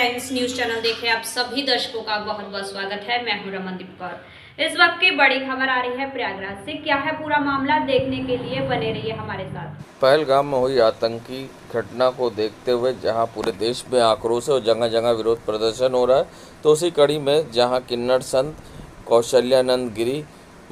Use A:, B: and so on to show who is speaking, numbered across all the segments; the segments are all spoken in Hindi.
A: टाइम्स न्यूज चैनल देखे आप सभी दर्शकों का बहुत बहुत स्वागत है। मैं हूं रमनदीप कौर। इस वक्त की बड़ी खबर आ रही है प्रयागराज से। क्या है पूरा मामला, देखने के लिए बने रहिए हमारे साथ।
B: पहलगाम में हुई आतंकी घटना को देखते हुए जहां पूरे देश में आक्रोश और जगह जगह विरोध प्रदर्शन हो रहा है, तो उसी कड़ी में जहां किन्नर संत कौशल्यानंद गिरी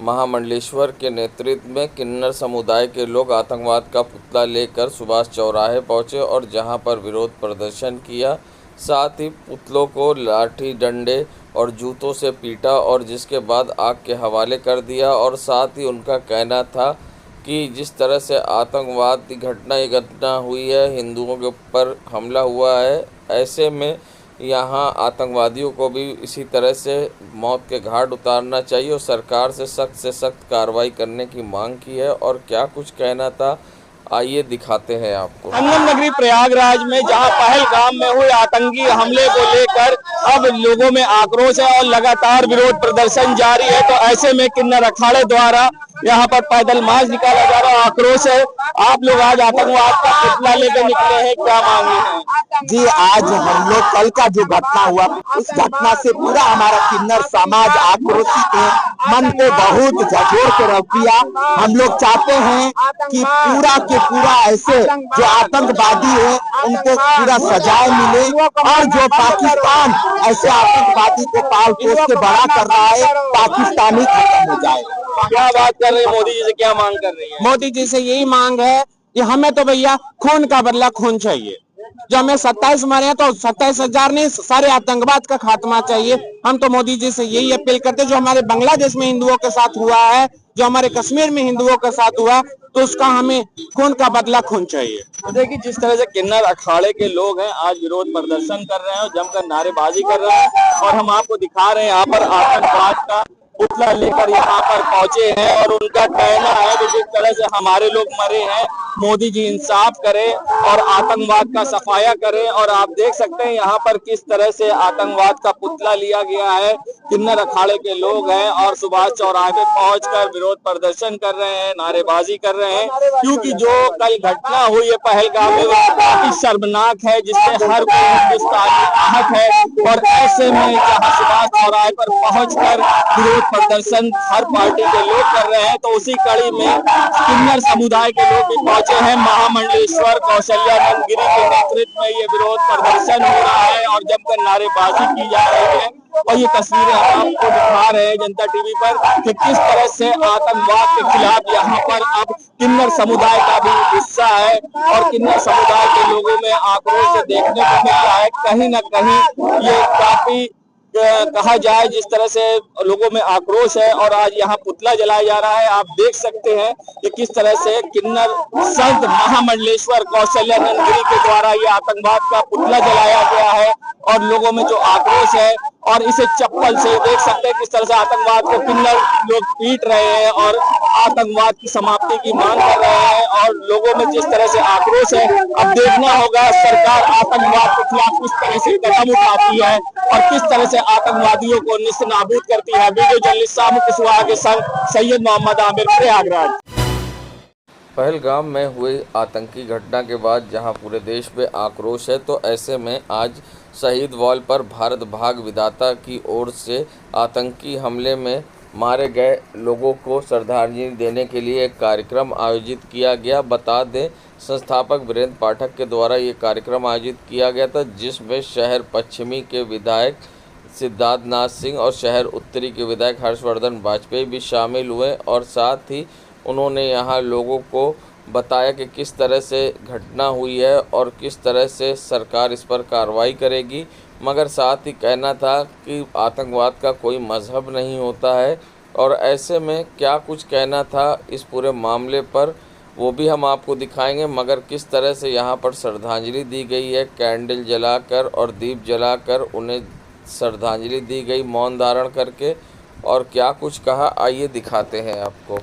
B: महामंडलेश्वर के नेतृत्व में किन्नर समुदाय के लोग आतंकवाद का पुतला लेकर सुभाष चौराहे पहुंचे और जहां पर विरोध प्रदर्शन किया। साथ ही पुतलों को लाठी डंडे और जूतों से पीटा और जिसके बाद आग के हवाले कर दिया। और साथ ही उनका कहना था कि जिस तरह से आतंकवाद की घटना हुई है, हिंदुओं के ऊपर हमला हुआ है, ऐसे में यहाँ आतंकवादियों को भी इसी तरह से मौत के घाट उतारना चाहिए और सरकार से सख्त कार्रवाई करने की मांग की है। और क्या कुछ कहना था, आइए दिखाते हैं आपको।
C: संगम नगरी प्रयागराज में जहां पहलगाम में हुए आतंकी हमले को लेकर अब लोगों में आक्रोश है और लगातार विरोध प्रदर्शन जारी है, तो ऐसे में किन्नर अखाड़े द्वारा यहां पर पैदल मार्च निकाला जा रहा है। आक्रोश है। आप लोग आज आतंकवाद का पुतला लेकर निकले हैं, क्या मांगे हैं?
D: जी, आज हम लोग कल का जो घटना हुआ, उस घटना से पूरा हमारा किन्नर समाज आक्रोशित है, मन को बहुत झकझोर के रख दिया। हम लोग चाहते हैं कि पूरा के पूरा ऐसे जो आतंकवादी है उनको पूरा सजाए मिले और जो पाकिस्तान ऐसे आतंकवादी को पाल पोस के बड़ा कर रहा है, पाकिस्तानी खत्म हो जाए।
C: क्या बात कर रहे हैं मोदी जी से, क्या मांग कर रही है?
D: मोदी जी से यही मांग है कि हमें तो भैया खून का बदला खून चाहिए। जो हमें 27 मरे हैं तो 27,000 नहीं, सारे आतंकवाद का खात्मा चाहिए। हम तो मोदी जी से यही अपील करते हैं, जो हमारे बांग्लादेश में हिंदुओं के साथ हुआ है, जो हमारे कश्मीर में हिंदुओं के साथ हुआ, तो उसका हमें खून का बदला खून चाहिए।
C: तो देखिए, जिस तरह से किन्नर अखाड़े के लोग हैं आज विरोध प्रदर्शन कर रहे हैं और जमकर नारेबाजी कर रहे हैं, और हम आपको दिखा रहे हैं यहाँ पर आतंकवाद का पुतला लेकर यहाँ पर पहुंचे हैं। और उनका कहना है कि जिस तरह से हमारे लोग मरे हैं, मोदी जी इंसाफ करें और आतंकवाद का सफाया करें। और आप देख सकते हैं यहाँ पर किस तरह से आतंकवाद का पुतला लिया गया है। किन्नर अखाड़े के लोग हैं और सुभाष चौराहे पे पहुंचकर विरोध प्रदर्शन कर रहे हैं, नारेबाजी कर रहे हैं, क्योंकि जो कल घटना हुई है पहलगाम में काफी शर्मनाक है, जिससे हर कोई हिंदुस्तानी आहत है। और ऐसे में जहाँ सुभाष चौराहे पर पहुंचकर विरोध प्रदर्शन हर पार्टी के लोग कर रहे हैं, तो उसी कड़ी में किन्नर समुदाय के लोग भी पहुंचे हैं। महामंडलेश्वर कौशल्यानंद गिरी के नेतृत्व में ये विरोध प्रदर्शन हो रहा है और जमकर नारेबाजी की जा रही है। और ये तस्वीरें हम आपको दिखा रहे हैं जनता टीवी पर कि किस तरह से आतंकवाद के खिलाफ यहाँ पर अब किन्नर समुदाय का भी हिस्सा है और किन्नर समुदाय के लोगों में आक्रोश देखने को मिल रहा है। कहीं न कहीं ये काफी कहा जाए जिस तरह से लोगों में आक्रोश है और आज यहाँ पुतला जलाया जा रहा है। आप देख सकते हैं कि किस तरह से किन्नर संत महामंडलेश्वर कौशल्यानंद गिरी के द्वारा ये आतंकवाद का पुतला जलाया गया है और लोगों में जो आक्रोश है, और इसे चप्पल से देख सकते हैं किस तरह से आतंकवाद को किन्नर लोग पीट रहे हैं और आतंकवाद की समाप्ति की मांग कर रहे हैं। और लोगों में जिस तरह से आक्रोश है, अब देखना होगा सरकार आतंकवाद के खिलाफ किस तरह से कदम उठाती है और किस तरह से आतंकवादियों को निस्नाबूद करती है। वीडियो जर्नलिस्ट सामू कुशवाहा के संग सैयद मोहम्मद आमिर, प्रयागराज।
B: पहलगाम में हुई आतंकी घटना के बाद जहां पूरे देश में आक्रोश है, तो ऐसे में आज शहीद वॉल पर भारत भाग विधाता की ओर से आतंकी हमले में मारे गए लोगों को श्रद्धांजलि देने के लिए एक कार्यक्रम आयोजित किया गया। बता दें, संस्थापक वीरेंद्र पाठक के द्वारा ये कार्यक्रम आयोजित किया गया था, जिसमें शहर पश्चिमी के विधायक सिद्धार्थ नाथ सिंह और शहर उत्तरी के विधायक हर्षवर्धन वाजपेयी भी शामिल हुए। और साथ ही उन्होंने यहाँ लोगों को बताया कि किस तरह से घटना हुई है और किस तरह से सरकार इस पर कार्रवाई करेगी। मगर साथ ही कहना था कि आतंकवाद का कोई मज़हब नहीं होता है। और ऐसे में क्या कुछ कहना था इस पूरे मामले पर, वो भी हम आपको दिखाएंगे। मगर किस तरह से यहाँ पर श्रद्धांजलि दी गई है, कैंडल जलाकर और दीप जलाकर उन्हें श्रद्धांजलि दी गई मौन धारण करके, और क्या कुछ कहा, आइए दिखाते हैं आपको।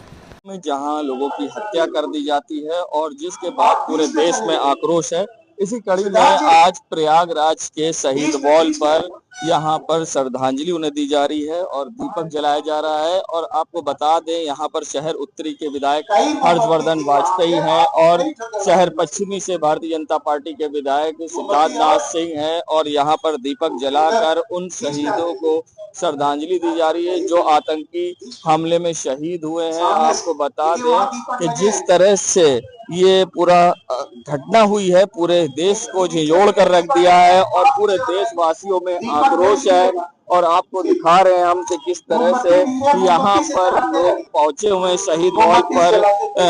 C: में जहां लोगों की हत्या कर दी जाती है और जिसके बाद पूरे देश में आक्रोश है, इसी कड़ी में आज प्रयागराज के शहीद वॉल पर यहाँ पर श्रद्धांजलि उन्हें दी जा रही है और दीपक जलाया जा रहा है। और आपको बता दें, यहाँ पर शहर उत्तरी के विधायक हर्षवर्धन वाजपेयी हैं और शहर पश्चिमी से भारतीय जनता पार्टी के विधायक सिद्धार्थ नाथ सिंह हैं। और यहाँ पर दीपक जलाकर उन शहीदों को श्रद्धांजलि दी जा रही है जो आतंकी हमले में शहीद हुए हैं। आपको बता दें कि जिस तरह से ये पूरा घटना हुई है, पूरे देश को झिंझोड़ कर रख दिया है और पूरे देशवासियों में आक्रोश है। और आपको दिखा रहे हैं हम कि किस तरह से यहाँ पर लोग पहुंचे हुए हैं शहीद वॉल पर।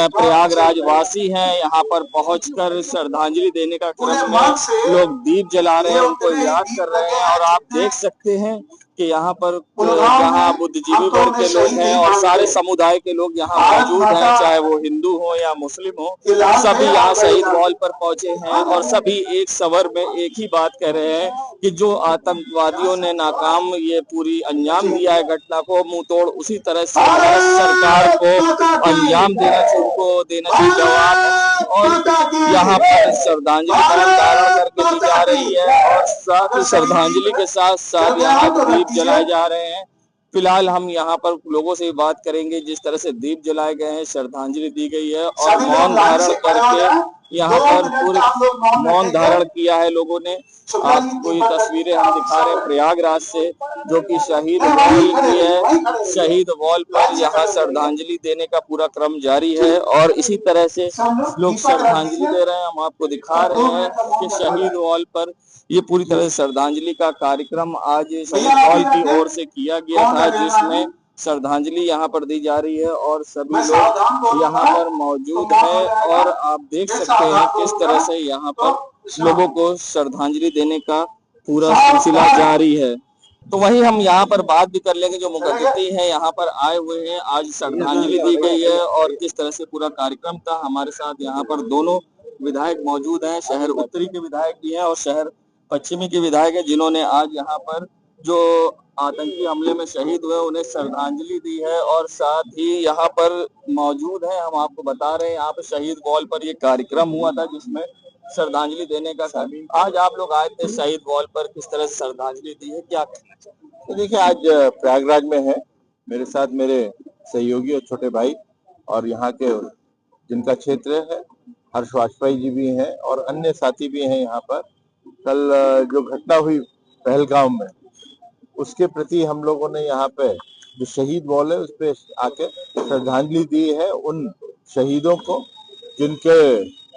C: प्रयागराज वासी हैं, यहाँ पर पहुंचकर श्रद्धांजलि देने का क्रम में लोग दीप जला रहे हैं, उनको याद कर रहे हैं। और आप देख सकते हैं कि यहाँ पर जहाँ बुद्धिजीवी वर्ग के लोग हैं और सारे समुदाय के लोग यहाँ मौजूद हैं, चाहे वो हिंदू हो या मुस्लिम हो, सभी यहाँ शहीद वॉल पर पहुंचे हैं। और सभी एक स्वर में एक ही बात कह रहे हैं कि जो आतंकवादियों ने नाकाम ये पूरी अंजाम दिया है घटना को, मुंह तोड़ उसी तरह से सरकार को अंजाम देना चाहिए, उनको देना चाहिए जवाब। और यहाँ पर श्रद्धांजलि धारण करके दी जा रही है और साथ ही श्रद्धांजलि के साथ साथ यहाँ दीप जलाए जा रहे हैं। फिलहाल हम यहाँ पर लोगों से बात करेंगे। जिस तरह से दीप जलाए गए हैं, श्रद्धांजलि दी गई है और मौन धारण करके यहाँ पर पूरे मौन धारण किया है लोगों ने। आपको ये तस्वीरें हम दिखा रहे हैं प्रयागराज से, जो कि शहीद वॉल की है। शहीद वॉल पर यहाँ श्रद्धांजलि देने का पूरा क्रम जारी है और इसी तरह से लोग श्रद्धांजलि दे रहे हैं। हम आपको दिखा रहे हैं कि शहीद वॉल पर ये पूरी तरह से श्रद्धांजलि का कार्यक्रम आज शहीद वॉल की ओर से किया गया था, जिसमें श्रद्धांजलि यहाँ पर दी जा रही है और सभी लोग यहाँ पर मौजूद हैं। और आप देख सकते हैं किस तरह से यहाँ पर लोगों को श्रद्धांजलि देने का पूरा सिलसिला जारी है। तो वही हम यहाँ पर बात भी कर लेंगे जो मुख्य अतिथि हैं यहाँ पर आए हुए हैं, आज श्रद्धांजलि दी गई है और किस तरह से पूरा कार्यक्रम था। हमारे साथ यहाँ पर दोनों विधायक मौजूद हैं, शहर उत्तरी के विधायक भी हैं और शहर पश्चिमी के विधायक हैं, जिन्होंने आज यहाँ पर जो आतंकी हमले में शहीद हुए उन्हें श्रद्धांजलि दी है और साथ ही यहाँ पर मौजूद है। हम आपको बता रहे हैं यहाँ पे शहीद वॉल पर ये कार्यक्रम हुआ था जिसमें श्रद्धांजलि देने का कार्यक्रम। आज आप लोग आए थे शहीद वॉल पर, किस तरह से श्रद्धांजलि दी है, क्या कहना चाहिए?
E: तो देखिए, आज प्रयागराज में है, मेरे साथ मेरे सहयोगी और छोटे भाई और यहाँ के जिनका क्षेत्र है हर्ष वाजपेयी जी भी हैं और अन्य साथी भी हैं यहाँ पर। कल जो घटना हुई पहलगाम में, उसके प्रति हम लोगों ने यहाँ पे जो शहीद वॉल है उस पे आके श्रद्धांजलि दी है उन शहीदों को जिनके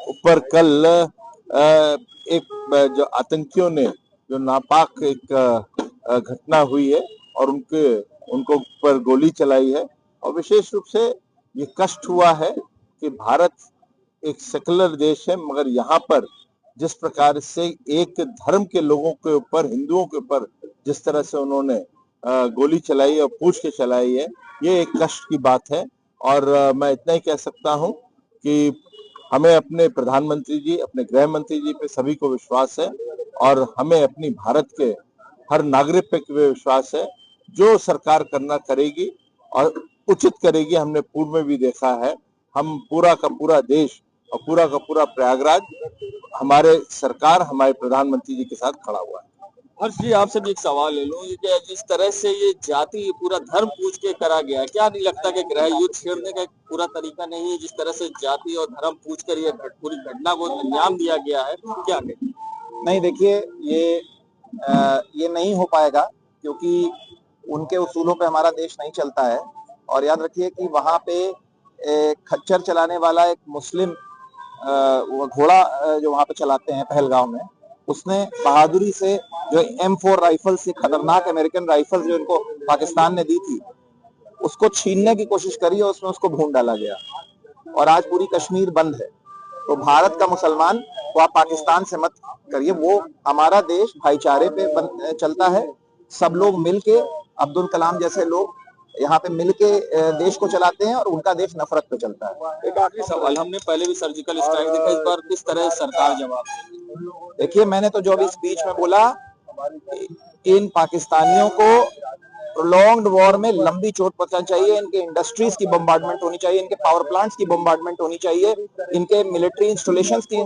E: ऊपर कल एक जो आतंकियों ने जो नापाक एक घटना हुई है और उनको ऊपर गोली चलाई है। और विशेष रूप से ये कष्ट हुआ है कि भारत एक सेकुलर देश है, मगर यहाँ पर जिस प्रकार से एक धर्म के लोगों के ऊपर, हिंदुओं के ऊपर जिस तरह से उन्होंने गोली चलाई और पूछ के चलाई है, ये एक कष्ट की बात है। और मैं इतना ही कह सकता हूँ कि हमें अपने प्रधानमंत्री जी, अपने गृह मंत्री जी पे सभी को विश्वास है और हमें अपनी भारत के हर नागरिक पे विश्वास है। जो सरकार करना करेगी और उचित करेगी, हमने पूर्व में भी देखा है। हम पूरा का पूरा देश और पूरा का पूरा प्रयागराज हमारे सरकार, हमारे प्रधानमंत्री जी के साथ खड़ा हुआ है।
C: हर्ष जी, आपसे भी एक सवाल ले लूं कि जिस तरह से ये जाति पूरा धर्म पूछ के करा गया है, क्या नहीं लगता कि गृह युद्ध छेड़ने का एक पूरा तरीका नहीं है? जिस तरह से जाति और धर्म पूछ कर ये पूरी घटना को अंजाम दिया गया है, क्या कहें?
F: नहीं, देखिए, ये नहीं हो पाएगा क्योंकि उनके उसूलों पे हमारा देश नहीं चलता है। और याद रखिए कि वहां पे खच्चर चलाने वाला एक मुस्लिम घोड़ा जो वहां पे चलाते हैं पहलगाम में, उसने बहादुरी से जो M4 राइफल से खतरनाक अमेरिकन राइफल जो इनको पाकिस्तान ने दी थी, उसको छीनने की कोशिश करी और उसमें उसको भून डाला गया। और आज पूरी कश्मीर बंद है। तो भारत का मुसलमान को आप पाकिस्तान से मत करिए। वो हमारा देश भाईचारे पे चलता है। सब लोग मिलके, अब्दुल कलाम जैसे लोग यहाँ पे मिलके देश को चलाते हैं और उनका देश नफरत पे चलता है।
C: एक आखिरी सवाल, हमने पहले भी सर्जिकल स्ट्राइक देखा, इस बार किस तरह सरकार जवाब?
F: देखिए, मैंने तो जो अभी स्पीच में बोला, इन पाकिस्तानियों को प्रोलॉन्ग्ड वॉर में लंबी चोट पहुंचना चाहिए, इनके इंडस्ट्रीज की बम्बार्डमेंट होनी चाहिए, इनके पावर प्लांट्स की बम्बार्डमेंट होनी चाहिए, इनके मिलिट्री इंस्टॉलेशंस की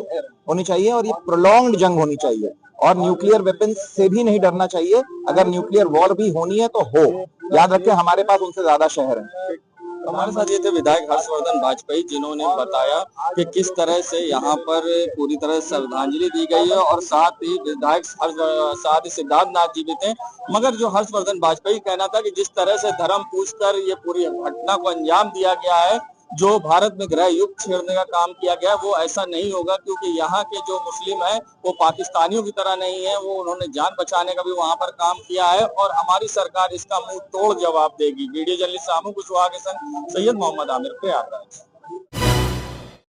F: होनी चाहिए, और ये प्रोलॉन्ग्ड जंग होनी चाहिए। और न्यूक्लियर वेपन्स से भी नहीं डरना चाहिए। अगर न्यूक्लियर वॉर भी होनी है तो हो। याद रखें, हमारे पास उनसे ज्यादा शहर हैं।
C: हमारे साथ ये थे विधायक हर्षवर्धन वाजपेयी, जिन्होंने बताया कि किस तरह से यहाँ पर पूरी तरह श्रद्धांजलि दी गई है, और साथ ही विधायक साथ ही सिद्धार्थ नाथ जी भी थे। मगर जो हर्षवर्धन वाजपेयी कहना था कि जिस तरह से धर्म पूछकर ये पूरी घटना को अंजाम दिया गया है, जो भारत में गृह युद्ध छेड़ने का काम किया गया, वो ऐसा नहीं होगा, क्योंकि यहाँ के जो मुस्लिम है वो पाकिस्तानियों की तरह नहीं है। वो उन्होंने जान बचाने का भी वहां पर काम किया है, और हमारी सरकार इसका मुंह तोड़ जवाब देगी। वीडियो जर्नलिस्ट सामू कुशवाहा के संग सैयद मोहम्मद आमिर, प्रयागराज।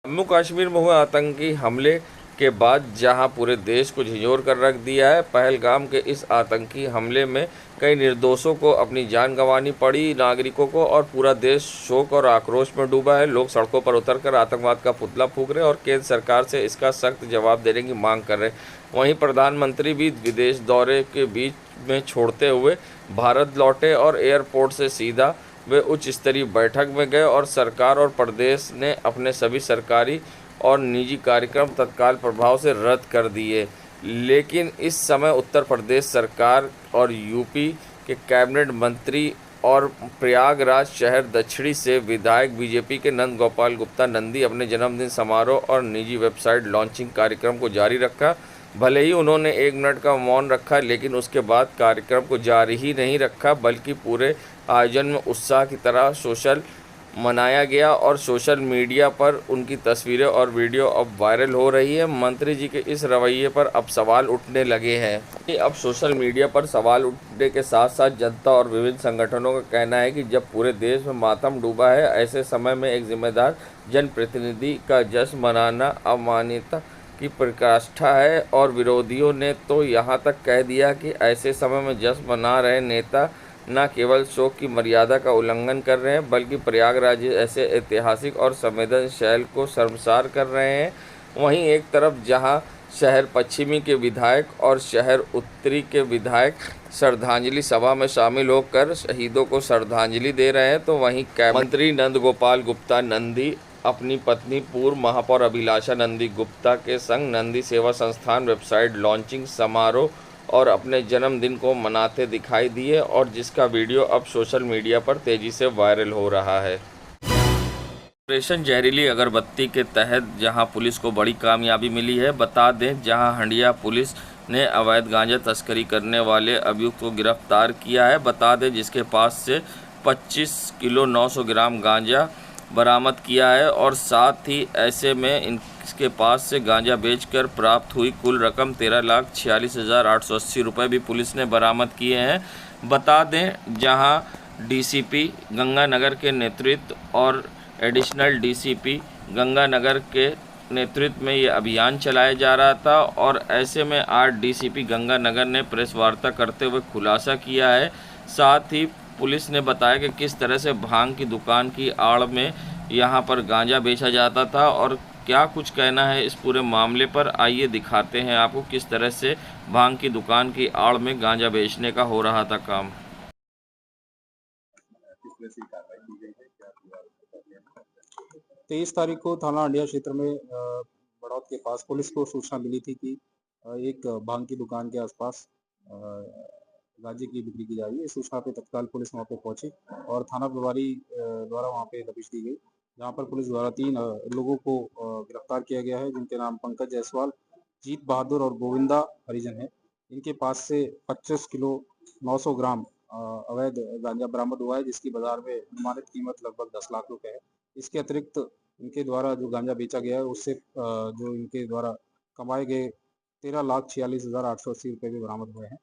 B: जम्मू कश्मीर में हुए आतंकी हमले के बाद जहां पूरे देश को झिझोर कर रख दिया है, पहलगाम के इस आतंकी हमले में कई निर्दोषों को अपनी जान गंवानी पड़ी, नागरिकों को, और पूरा देश शोक और आक्रोश में डूबा है। लोग सड़कों पर उतरकर आतंकवाद का पुतला फूंक रहे हैं और केंद्र सरकार से इसका सख्त जवाब देने की मांग कर रहे हैं। वहीं प्रधानमंत्री भी विदेश दौरे के बीच में छोड़ते हुए भारत लौटे और एयरपोर्ट से सीधा वे उच्च स्तरीय बैठक में गए और सरकार और प्रदेश ने अपने सभी सरकारी और निजी कार्यक्रम तत्काल प्रभाव से रद्द कर दिए। लेकिन इस समय उत्तर प्रदेश सरकार और यूपी के कैबिनेट मंत्री और प्रयागराज शहर दक्षिणी से विधायक बीजेपी के नंद गोपाल गुप्ता नंदी अपने जन्मदिन समारोह और निजी वेबसाइट लॉन्चिंग कार्यक्रम को जारी रखा। भले ही उन्होंने 1 मिनट का मौन रखा, लेकिन उसके बाद कार्यक्रम को जारी ही नहीं रखा, बल्कि पूरे आयोजन में उत्साह की तरह सोशल मनाया गया और सोशल मीडिया पर उनकी तस्वीरें और वीडियो अब वायरल हो रही है। मंत्री जी के इस रवैये पर अब सवाल उठने लगे हैं। अब सोशल मीडिया पर सवाल उठने के साथ साथ जनता और विभिन्न संगठनों का कहना है कि जब पूरे देश में मातम डूबा है, ऐसे समय में एक जिम्मेदार जनप्रतिनिधि का जश्न मनाना अमानवीयता की पराकाष्ठा है। और विरोधियों ने तो यहाँ तक कह दिया कि ऐसे समय में जश्न मना रहे नेता न केवल शोक की मर्यादा का उल्लंघन कर रहे हैं, बल्कि प्रयागराज ऐसे ऐतिहासिक और संवेदनशील शहर को शर्मसार कर रहे हैं। वहीं एक तरफ जहां शहर पश्चिमी के विधायक और शहर उत्तरी के विधायक श्रद्धांजलि सभा में शामिल होकर शहीदों को श्रद्धांजलि दे रहे हैं, तो वहीं मंत्री नंद गोपाल गुप्ता नंदी अपनी पत्नी पूर्व महापौर अभिलाषा नंदी गुप्ता के संग नंदी सेवा संस्थान वेबसाइट लॉन्चिंग समारोह और अपने जन्मदिन को मनाते दिखाई दिए, और जिसका वीडियो अब सोशल मीडिया पर तेजी से वायरल हो रहा है। ऑपरेशन जहरीली अगरबत्ती के तहत जहां पुलिस को बड़ी कामयाबी मिली है। बता दें, जहां हंडिया पुलिस ने अवैध गांजा तस्करी करने वाले अभियुक्त को गिरफ्तार किया है। बता दें, जिसके पास से 25 किलो 900 ग्राम गांजा बरामद किया है, और साथ ही ऐसे में इसके पास से गांजा बेचकर प्राप्त हुई कुल रकम 13,46,880 रुपये भी पुलिस ने बरामद किए हैं। बता दें, जहां डीसीपी गंगानगर के नेतृत्व और एडिशनल डीसीपी गंगानगर के नेतृत्व में ये अभियान चलाया जा रहा था, और ऐसे में आज डीसीपी गंगानगर ने प्रेस वार्ता करते हुए खुलासा किया है। साथ ही पुलिस ने बताया कि किस तरह से भांग की दुकान की आड़ में यहाँ पर गांजा बेचा जाता था, और क्या कुछ कहना है इस पूरे मामले पर। आइए दिखाते हैं आपको किस तरह से भांग की दुकान की आड़ में गांजा बेचने का हो रहा था काम।
G: 23 तारीख को थाना हंडिया क्षेत्र में बड़ौत के पास पुलिस को सूचना मिली थी कि एक भांग की दुकान के आसपास गांजे की बिक्री की जा रही है। इस सूचना पे तत्काल पुलिस वहां पे पहुंची और थाना प्रभारी द्वारा वहां पे दबिश दी गई, जहां पर पुलिस द्वारा 3 लोगों को गिरफ्तार किया गया है, जिनके नाम पंकज जायसवाल, जीत बहादुर और गोविंदा हरिजन है। इनके पास से 25 किलो 900 ग्राम अवैध गांजा बरामद हुआ है, जिसकी बाजार में अनुमानित कीमत लगभग 10 लाख रुपए है। इसके अतिरिक्त इनके द्वारा जो गांजा बेचा गया है, उससे जो इनके द्वारा कमाए गए 13,46,880 रुपये भी बरामद हुए हैं।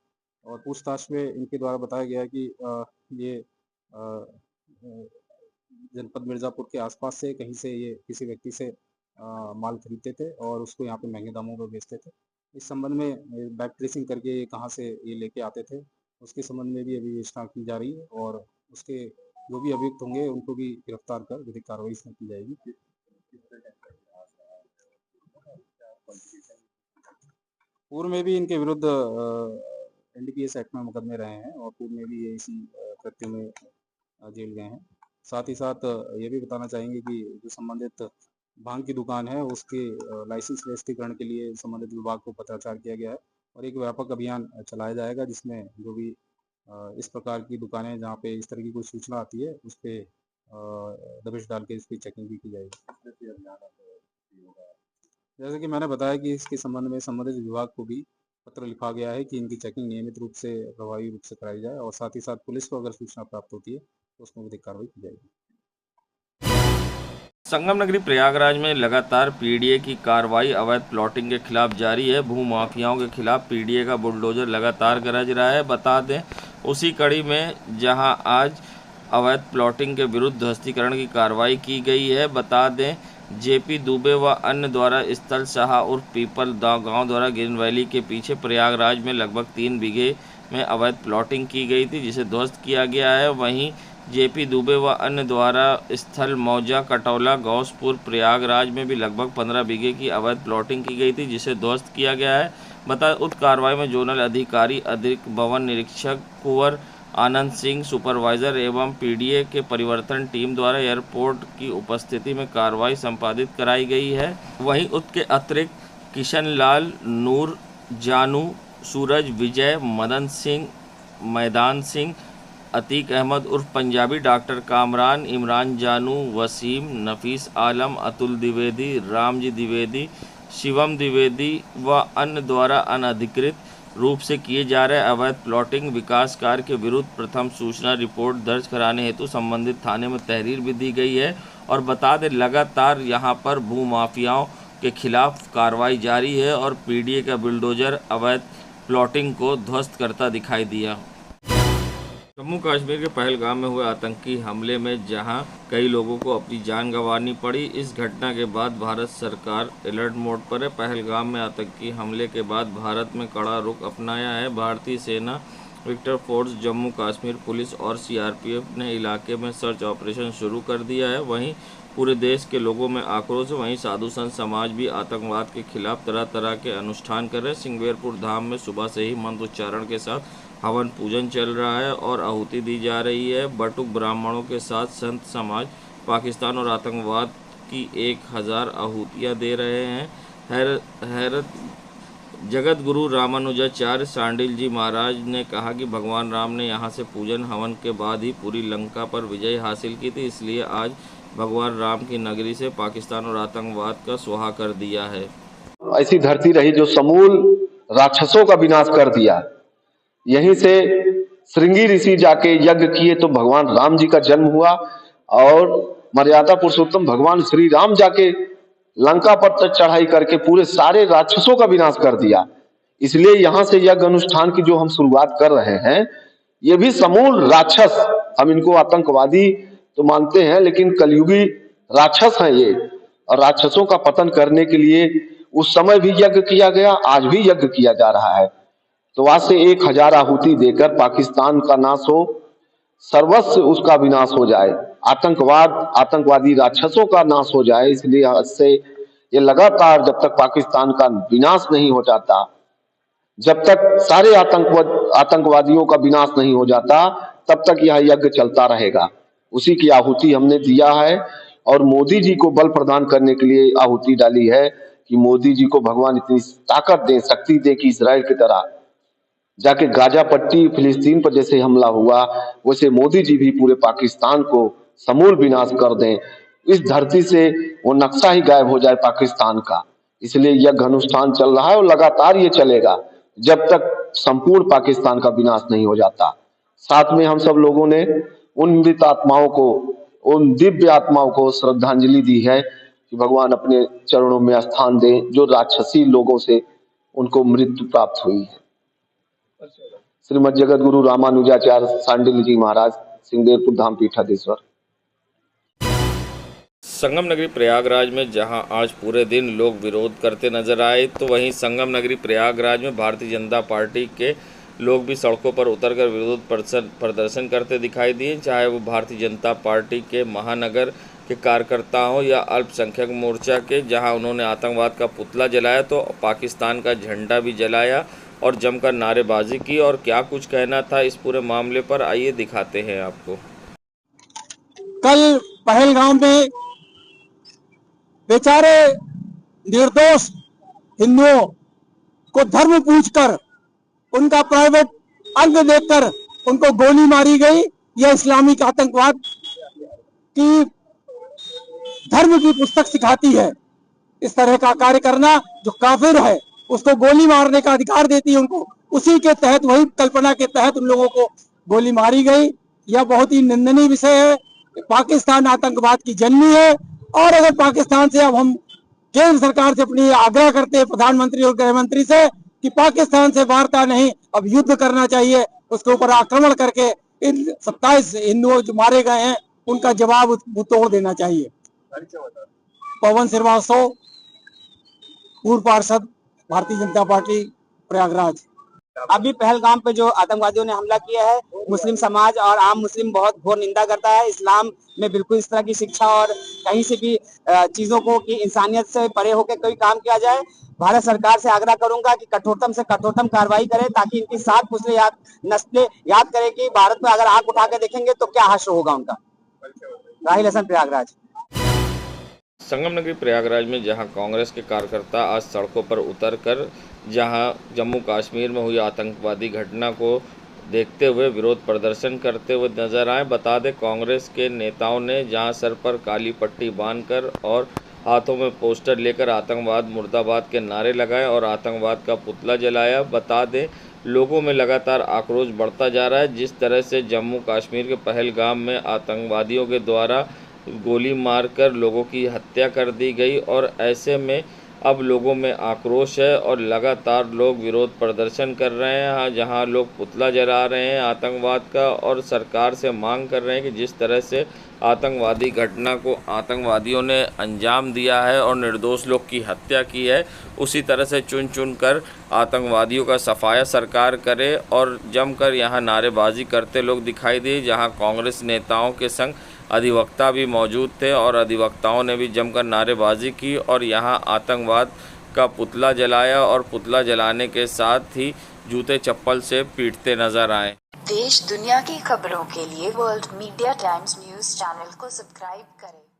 G: और पूछताछ में इनके द्वारा बताया गया है कि ये जनपद मिर्ज़ापुर के आसपास से कहीं से ये किसी व्यक्ति से माल खरीदते थे और उसको यहाँ पे महंगे दामों पर बेचते थे। इस संबंध में बैक ट्रेसिंग करके कहाँ से ये लेके आते थे, उसके संबंध में भी अभी विवेचना की जा रही है, और उसके जो भी अभियुक्त होंगे उनको भी गिरफ्तार कर विधिक कार्रवाई इसमें की जाएगी। पूर्व में भी इनके विरुद्ध NDPS एक्ट में मुकदमे रहे हैं, और पूर्व में भी ये इसी व्यक्तियों में जेल गए हैं। साथ ही साथ ये भी बताना चाहेंगे कि जो संबंधित भांग की दुकान है उसके लाइसेंस निरस्तीकरण के लिए संबंधित विभाग को पत्राचार किया गया है और एक व्यापक अभियान चलाया जाएगा, जिसमें जो भी इस प्रकार की दुकानें जहाँ पे इस तरह की कोई सूचना आती है उस पर दबिश डाल के इसकी चेकिंग भी की जाएगी। जैसे कि मैंने बताया कि इसके संबंध में संबंधित विभाग को भी पत्र लिखा गया है कि इनकी चेकिंग नियमित रूप से प्रभावी रूप से कराई जाए और साथ ही साथ पुलिस को अगर सूचना प्राप्त होती है तो उसमें विधिक कार्रवाई की जाएगी।
B: संगम नगरी प्रयागराज में लगातार पीडीए की कार्रवाई अवैध प्लॉटिंग के खिलाफ जारी है। भूमाफियाओं के खिलाफ पीडीए का बुलडोजर लगातार गरज रहा है। बता दें उसी कड़ी में जहां आज अवैध प्लॉटिंग के विरुद्ध ध्वस्तीकरण की कार्रवाई की गई है। बता दें जेपी दुबे व अन्य द्वारा स्थल शाह उर्फ पीपल गांव द्वारा ग्रीन वैली के पीछे प्रयागराज में लगभग 3 बीघे में अवैध प्लॉटिंग की गई थी, जिसे ध्वस्त किया गया है। वहीं जेपी दुबे व अन्य द्वारा स्थल मौजा कटौला गौसपुर प्रयागराज में भी लगभग 15 बीघे की अवैध प्लॉटिंग की गई थी, जिसे ध्वस्त किया गया है। बता उक्त कार्रवाई में जोनल अधिकारी अतिरिक्त भवन निरीक्षक कुंवर आनंद सिंह सुपरवाइजर एवं पीडीए के परिवर्तन टीम द्वारा एयरपोर्ट की उपस्थिति में कार्रवाई संपादित कराई गई है। वहीं उसके अतिरिक्त किशन लाल, नूर, जानू, सूरज, विजय, मदन सिंह, मैदान सिंह, अतीक अहमद उर्फ पंजाबी, डॉक्टर कामरान, इमरान जानू, वसीम, नफीस आलम, अतुल द्विवेदी, रामजी द्विवेदी, शिवम द्विवेदी व अन्य द्वारा अनधिकृत रूप से किए जा रहे अवैध प्लॉटिंग विकास कार्य के विरुद्ध प्रथम सूचना रिपोर्ट दर्ज कराने हेतु संबंधित थाने में तहरीर भी दी गई है। और बता दें लगातार यहां पर भूमाफियाओं के खिलाफ कार्रवाई जारी है और पीडीए का बुलडोजर अवैध प्लॉटिंग को ध्वस्त करता दिखाई दिया। जम्मू कश्मीर के पहलगाम में हुए आतंकी हमले में जहां कई लोगों को अपनी जान गंवानी पड़ी, इस घटना के बाद भारत सरकार अलर्ट मोड पर है। पहलगाम में आतंकी हमले के बाद भारत में कड़ा रुख अपनाया है। भारतीय सेना, Victor force, Jammu Kashmir police और सीआरपीएफ ने इलाके में सर्च ऑपरेशन शुरू कर दिया है। वहीं पूरे देश के लोगों में आक्रोश है। वहीं साधु संत समाज भी आतंकवाद के खिलाफ तरह तरह के अनुष्ठान कर रहे हैं। सिंगवेरपुर धाम में सुबह से ही मंत्रोच्चारण के साथ हवन पूजन चल रहा है और आहुति दी जा रही है। बटुक ब्राह्मणों के साथ संत समाज पाकिस्तान और आतंकवाद की 1000 आहुतियाँ दे रहे हैं। हैरत जगत गुरु रामानुजाचार्य सांडिल जी महाराज ने कहा कि भगवान राम ने यहाँ से पूजन हवन के बाद ही पूरी लंका पर विजय हासिल की थी, इसलिए आज भगवान राम की नगरी से पाकिस्तान और आतंकवाद का स्वाहा कर दिया है।
H: ऐसी धरती रही जो समूल राक्षसों का विनाश कर दिया। यहीं से श्रृंगी ऋषि जाके यज्ञ किए तो भगवान राम जी का जन्म हुआ और मर्यादा पुरुषोत्तम भगवान श्री राम जाके लंका पर चढ़ाई करके पूरे सारे राक्षसों का विनाश कर दिया। इसलिए यहाँ से यज्ञ अनुष्ठान की जो हम शुरुआत कर रहे हैं, ये भी समूल राक्षस, हम इनको आतंकवादी तो मानते हैं लेकिन कलयुगी राक्षस हैं ये, और राक्षसों का पतन करने के लिए उस समय भी यज्ञ किया गया, आज भी यज्ञ किया जा रहा है। तो आज से 1000 आहुति देकर पाकिस्तान का नाश हो, सर्वस्व उसका विनाश हो जाए, आतंकवादी राक्षसों का नाश हो जाए। इसलिए इससे ये लगातार जब तक पाकिस्तान का विनाश नहीं हो जाता, जब तक सारे आतंकवादियों का विनाश नहीं हो जाता, तब तक यह यज्ञ चलता रहेगा। उसी की आहुति हमने दिया है और मोदी जी को बल प्रदान करने के लिए आहुति डाली है कि मोदी जी को भगवान इतनी ताकत दे, शक्ति दे कि इजराइल की तरह जाके गाजा पट्टी फिलिस्तीन पर जैसे हमला हुआ, वैसे मोदी जी भी पूरे पाकिस्तान को समूल विनाश कर दें। इस धरती से वो नक्शा ही गायब हो जाए पाकिस्तान का। इसलिए यज्ञ अनुष्ठान चल रहा है और लगातार ये चलेगा जब तक संपूर्ण पाकिस्तान का विनाश नहीं हो जाता। साथ में हम सब लोगों ने उन मृत आत्माओं को, उन दिव्य आत्माओं को श्रद्धांजलि दी है कि भगवान अपने चरणों में स्थान दें जो राक्षसी लोगों से उनको मृत्यु प्राप्त हुई है। श्रीमद जगत गुरु रामानुजाचार्य सांडिल जी महाराज, सिंगवेरपुर धाम पीठाधीश्वर।
B: संगम नगरी प्रयागराज में जहां आज पूरे दिन लोग विरोध करते नजर आए, तो वहीं संगम नगरी प्रयागराज में भारतीय जनता पार्टी के लोग भी सड़कों पर उतरकर विरोध प्रदर्शन करते दिखाई दिए। चाहे वो भारतीय जनता पार्टी के महानगर के कार्यकर्ता हो या अल्पसंख्यक मोर्चा के, जहां उन्होंने आतंकवाद का पुतला जलाया तो पाकिस्तान का झंडा भी जलाया और जमकर नारेबाजी की। और क्या कुछ कहना था इस पूरे मामले पर, आइए दिखाते हैं आपको।
D: कल पहलगाम में बेचारे निर्दोष हिंदुओं को धर्म पूछकर, उनका प्राइवेट अंग देखकर उनको गोली मारी गई। यह इस्लामिक आतंकवाद की धर्म की पुस्तक सिखाती है। इस तरह का कार्य करना, जो काफिर है उसको गोली मारने का अधिकार देती है उनको, उसी के तहत, वही कल्पना के तहत उन लोगों को गोली मारी गई। यह बहुत ही निंदनीय विषय है। पाकिस्तान आतंकवाद की जननी है, और अगर पाकिस्तान से, अब हम केंद्र सरकार से अपनी आग्रह करते हैं, प्रधानमंत्री और गृह मंत्री से, कि पाकिस्तान से वार्ता नहीं, अब युद्ध करना चाहिए। उसके ऊपर आक्रमण करके इन 27 हिंदुओं जो मारे गए हैं उनका जवाब तोड़ देना चाहिए। पवन श्रीवास्तव, पूर्व पार्षद, भारतीय जनता पार्टी, प्रयागराज।
I: अभी पहलगाम पे जो आतंकवादियों ने हमला किया है, मुस्लिम समाज और आम मुस्लिम बहुत घोर निंदा करता है। इस्लाम में बिल्कुल इस तरह की शिक्षा और कहीं से भी चीजों को कि इंसानियत से परे होकर कोई काम किया जाए। भारत सरकार से आग्रह करूंगा कि कठोरतम से कठोरतम कार्रवाई करे, ताकि इनकी 7 नस्लें याद करें कि भारत में अगर आंख उठा के देखेंगे तो क्या हश्र होगा उनका। राहिल हसन, प्रयागराज।
B: संगम नगरी प्रयागराज में जहां कांग्रेस के कार्यकर्ता आज सड़कों पर उतरकर जहां जम्मू कश्मीर में हुई आतंकवादी घटना को देखते हुए विरोध प्रदर्शन करते हुए नजर आए। बता दें, कांग्रेस के नेताओं ने जहां सर पर काली पट्टी बांधकर और हाथों में पोस्टर लेकर आतंकवाद मुर्दाबाद के नारे लगाए और आतंकवाद का पुतला जलाया। बता दें, लोगों में लगातार आक्रोश बढ़ता जा रहा है। जिस तरह से जम्मू कश्मीर के पहलगाम में आतंकवादियों के द्वारा गोली मारकर लोगों की हत्या कर दी गई, और ऐसे में अब लोगों में आक्रोश है और लगातार लोग विरोध प्रदर्शन कर रहे हैं, जहां लोग पुतला जला रहे हैं आतंकवाद का, और सरकार से मांग कर रहे हैं कि जिस तरह से आतंकवादी घटना को आतंकवादियों ने अंजाम दिया है और निर्दोष लोग की हत्या की है, उसी तरह से चुन चुन कर आतंकवादियों का सफाया सरकार करे। और जमकर यहां नारेबाजी करते लोग दिखाई दिए, जहां कांग्रेस नेताओं के संग अधिवक्ता भी मौजूद थे और अधिवक्ताओं ने भी जमकर नारेबाजी की और यहां आतंकवाद का पुतला जलाया और पुतला जलाने के साथ ही जूते चप्पल से पीटते नजर आए।
J: देश दुनिया की खबरों के लिए world media times news channel को सब्सक्राइब करें।